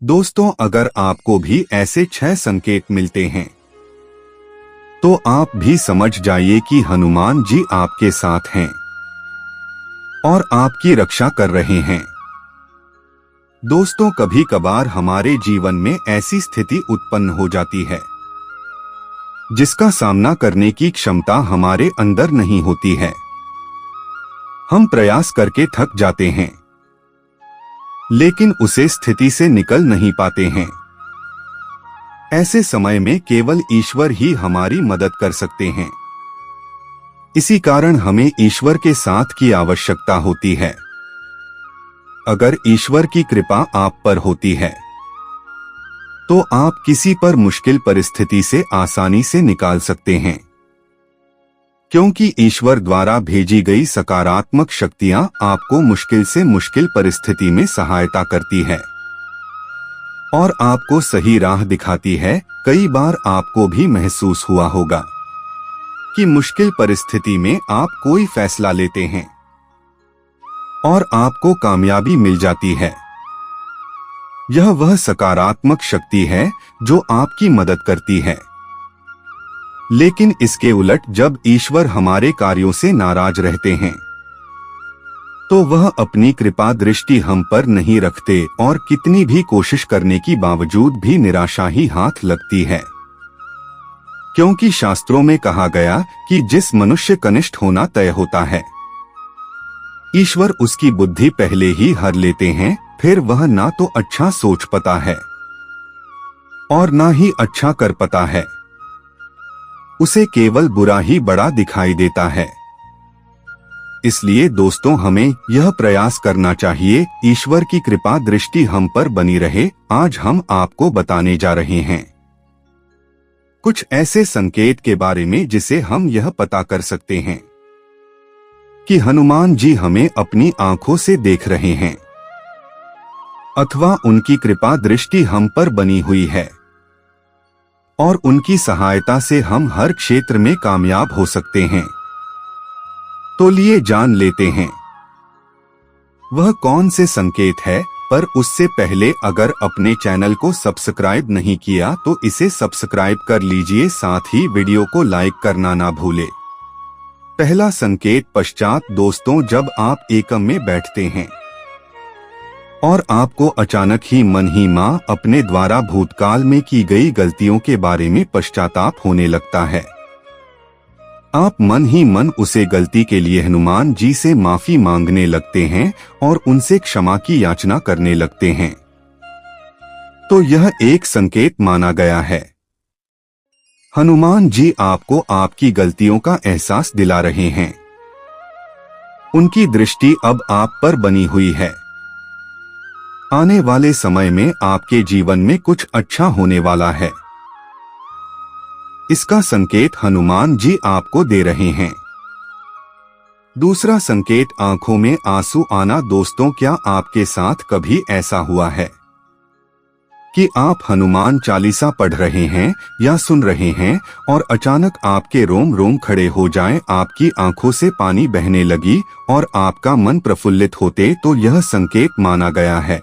दोस्तों, अगर आपको भी ऐसे 6 संकेत मिलते हैं तो आप भी समझ जाइए कि हनुमान जी आपके साथ हैं और आपकी रक्षा कर रहे हैं। दोस्तों, कभी कभार हमारे जीवन में ऐसी स्थिति उत्पन्न हो जाती है जिसका सामना करने की क्षमता हमारे अंदर नहीं होती है। हम प्रयास करके थक जाते हैं लेकिन उसे स्थिति से निकल नहीं पाते हैं। ऐसे समय में केवल ईश्वर ही हमारी मदद कर सकते हैं। इसी कारण हमें ईश्वर के साथ की आवश्यकता होती है। अगर ईश्वर की कृपा आप पर होती है तो आप किसी पर मुश्किल परिस्थिति से आसानी से निकाल सकते हैं, क्योंकि ईश्वर द्वारा भेजी गई सकारात्मक शक्तियां आपको मुश्किल से मुश्किल परिस्थिति में सहायता करती है और आपको सही राह दिखाती है। कई बार आपको भी महसूस हुआ होगा कि मुश्किल परिस्थिति में आप कोई फैसला लेते हैं और आपको कामयाबी मिल जाती है। यह वह सकारात्मक शक्ति है जो आपकी मदद करती है। लेकिन इसके उलट जब ईश्वर हमारे कार्यों से नाराज रहते हैं तो वह अपनी कृपा दृष्टि हम पर नहीं रखते और कितनी भी कोशिश करने की बावजूद भी निराशा ही हाथ लगती है। क्योंकि शास्त्रों में कहा गया कि जिस मनुष्य कनिष्ठ होना तय होता है, ईश्वर उसकी बुद्धि पहले ही हर लेते हैं। फिर वह ना तो अच्छा सोच पाता है और ना ही अच्छा कर पाता है। उसे केवल बुरा ही बड़ा दिखाई देता है। इसलिए दोस्तों, हमें यह प्रयास करना चाहिए ईश्वर की कृपा दृष्टि हम पर बनी रहे। आज हम आपको बताने जा रहे हैं कुछ ऐसे संकेत के बारे में जिसे हम यह पता कर सकते हैं कि हनुमान जी हमें अपनी आंखों से देख रहे हैं अथवा उनकी कृपा दृष्टि हम पर बनी हुई है और उनकी सहायता से हम हर क्षेत्र में कामयाब हो सकते हैं। तो लिए जान लेते हैं वह कौन से संकेत है। पर उससे पहले अगर अपने चैनल को सब्सक्राइब नहीं किया तो इसे सब्सक्राइब कर लीजिए, साथ ही वीडियो को लाइक करना ना भूले। पहला संकेत पश्चात। दोस्तों, जब आप एकम में बैठते हैं और आपको अचानक ही मन ही मां अपने द्वारा भूतकाल में की गई गलतियों के बारे में पश्चाताप होने लगता है। आप मन ही मन उसे गलती के लिए हनुमान जी से माफी मांगने लगते हैं और उनसे क्षमा की याचना करने लगते हैं। तो यह एक संकेत माना गया है। हनुमान जी आपको आपकी गलतियों का एहसास दिला रहे हैं। उनकी दृष्टि अब आप पर बनी हुई है। आने वाले समय में आपके जीवन में कुछ अच्छा होने वाला है। इसका संकेत हनुमान जी आपको दे रहे हैं। दूसरा संकेत आंखों में आंसू आना। दोस्तों, क्या आपके साथ कभी ऐसा हुआ है कि आप हनुमान चालीसा पढ़ रहे हैं या सुन रहे हैं और अचानक आपके रोम रोम खड़े हो जाएं, आपकी आंखों से पानी बहने लगी और आपका मन प्रफुल्लित होते? तो यह संकेत माना गया है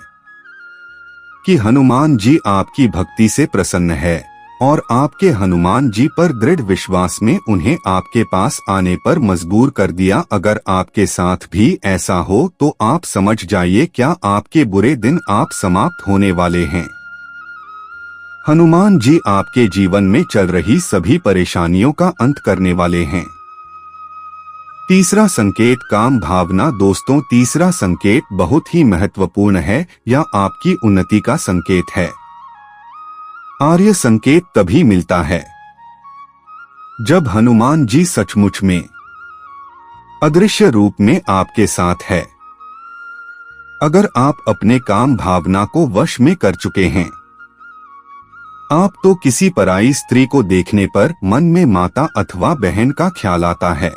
कि हनुमान जी आपकी भक्ति से प्रसन्न है और आपके हनुमान जी पर दृढ़ विश्वास में उन्हें आपके पास आने पर मजबूर कर दिया। अगर आपके साथ भी ऐसा हो तो आप समझ जाइए क्या आपके बुरे दिन आप समाप्त होने वाले हैं। हनुमान जी आपके जीवन में चल रही सभी परेशानियों का अंत करने वाले हैं। तीसरा संकेत काम भावना। दोस्तों, तीसरा संकेत बहुत ही महत्वपूर्ण है या आपकी उन्नति का संकेत है। आर्य संकेत तभी मिलता है जब हनुमान जी सचमुच में अदृश्य रूप में आपके साथ है। अगर आप अपने काम भावना को वश में कर चुके हैं, आप तो किसी पराई स्त्री को देखने पर मन में माता अथवा बहन का ख्याल आता है,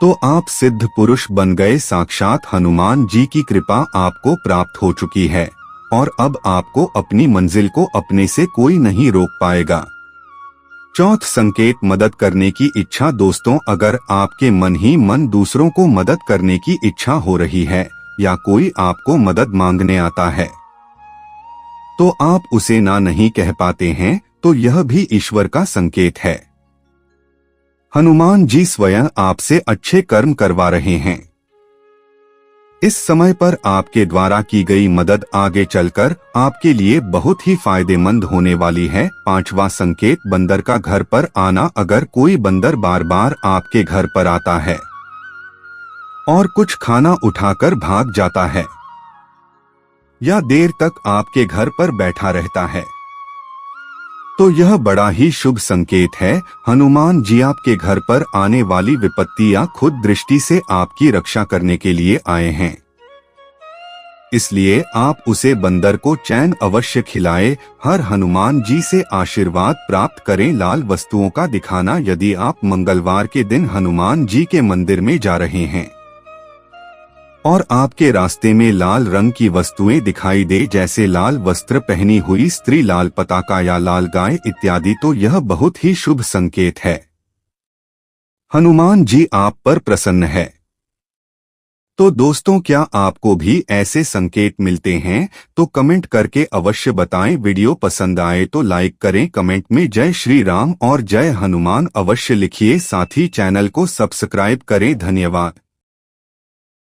तो आप सिद्ध पुरुष बन गए। साक्षात हनुमान जी की कृपा आपको प्राप्त हो चुकी है और अब आपको अपनी मंजिल को अपने से कोई नहीं रोक पाएगा। चौथा संकेत मदद करने की इच्छा। दोस्तों, अगर आपके मन ही मन दूसरों को मदद करने की इच्छा हो रही है या कोई आपको मदद मांगने आता है तो आप उसे ना नहीं कह पाते हैं, तो यह भी ईश्वर का संकेत है। हनुमान जी स्वयं आपसे अच्छे कर्म करवा रहे हैं। इस समय पर आपके द्वारा की गई मदद आगे चलकर आपके लिए बहुत ही फायदेमंद होने वाली है। 5वां संकेत, बंदर का घर पर आना। अगर कोई बंदर बार बार आपके घर पर आता है और कुछ खाना उठाकर भाग जाता है या देर तक आपके घर पर बैठा रहता है, तो यह बड़ा ही शुभ संकेत है। हनुमान जी आपके घर पर आने वाली विपत्ति या खुद दृष्टि से आपकी रक्षा करने के लिए आए हैं। इसलिए आप उसे बंदर को चैन अवश्य खिलाए। हर हनुमान जी से आशीर्वाद प्राप्त करें। लाल वस्तुओं का दिखाना। यदि आप मंगलवार के दिन हनुमान जी के मंदिर में जा रहे हैं और आपके रास्ते में लाल रंग की वस्तुएं दिखाई दे, जैसे लाल वस्त्र पहनी हुई स्त्री, लाल पताका या लाल गाय इत्यादि, तो यह बहुत ही शुभ संकेत है। हनुमान जी आप पर प्रसन्न है। तो दोस्तों, क्या आपको भी ऐसे संकेत मिलते हैं? तो कमेंट करके अवश्य बताएं। वीडियो पसंद आए तो लाइक करें। कमेंट में जय श्री राम और जय हनुमान अवश्य लिखिए। साथ ही चैनल को सब्सक्राइब करें। धन्यवाद।